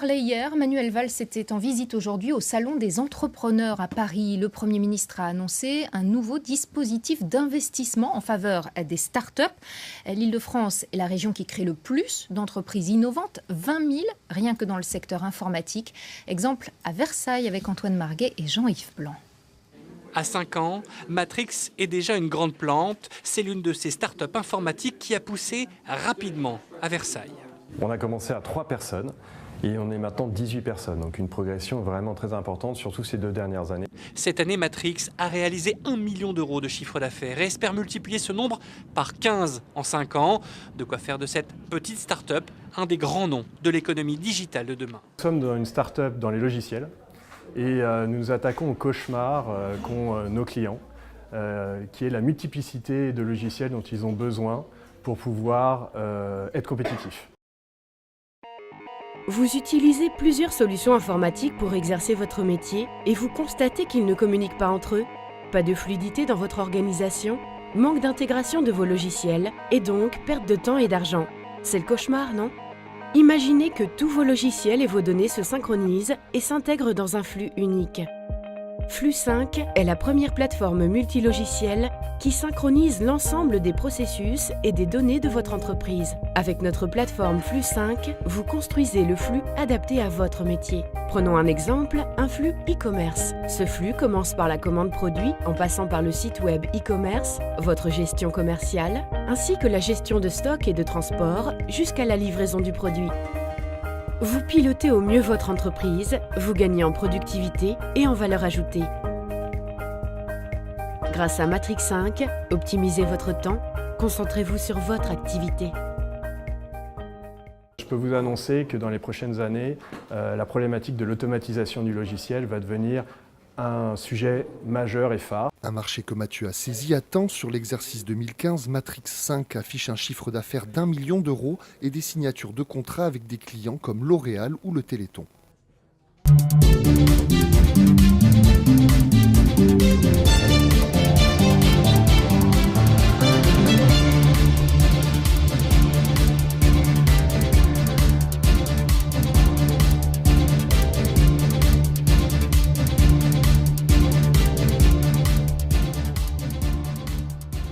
parlait hier, Manuel Valls était en visite aujourd'hui au Salon des entrepreneurs à Paris. Le Premier ministre a annoncé un nouveau dispositif d'investissement en faveur des startups. L'Île-de-France est la région qui crée le plus d'entreprises innovantes, 20 000 rien que dans le secteur informatique. Exemple à Versailles avec Antoine Marguet et Jean-Yves Blanc. À 5 ans, Matrix est déjà une grande plante. C'est l'une de ces startups informatiques qui a poussé rapidement à Versailles. On a commencé à 3 personnes et on est maintenant 18 personnes. Donc une progression vraiment très importante, surtout ces 2 dernières années. Cette année, Matrix a réalisé 1 million d'euros de chiffre d'affaires et espère multiplier ce nombre par 15 en 5 ans. De quoi faire de cette petite start-up un des grands noms de l'économie digitale de demain. Nous sommes dans une start-up dans les logiciels et nous nous attaquons au cauchemar qu'ont nos clients, qui est la multiplicité de logiciels dont ils ont besoin pour pouvoir être compétitifs. Vous utilisez plusieurs solutions informatiques pour exercer votre métier et vous constatez qu'ils ne communiquent pas entre eux. Pas de fluidité dans votre organisation, manque d'intégration de vos logiciels et donc perte de temps et d'argent. C'est le cauchemar, non ? Imaginez que tous vos logiciels et vos données se synchronisent et s'intègrent dans un flux unique. Flux 5 est la première plateforme multilogicielle qui synchronise l'ensemble des processus et des données de votre entreprise. Avec notre plateforme Flux 5, vous construisez le flux adapté à votre métier. Prenons un exemple, un flux e-commerce. Ce flux commence par la commande produit en passant par le site web e-commerce, votre gestion commerciale, ainsi que la gestion de stock et de transport jusqu'à la livraison du produit. Vous pilotez au mieux votre entreprise, vous gagnez en productivité et en valeur ajoutée. Grâce à Matrix 5, optimisez votre temps, concentrez-vous sur votre activité. Je peux vous annoncer que dans les prochaines années, la problématique de l'automatisation du logiciel va devenir un sujet majeur et phare. Un marché que Mathieu a saisi à temps. Sur l'exercice 2015, Matrix 5 affiche un chiffre d'affaires d'1 million d'euros et des signatures de contrats avec des clients comme L'Oréal ou le Téléthon.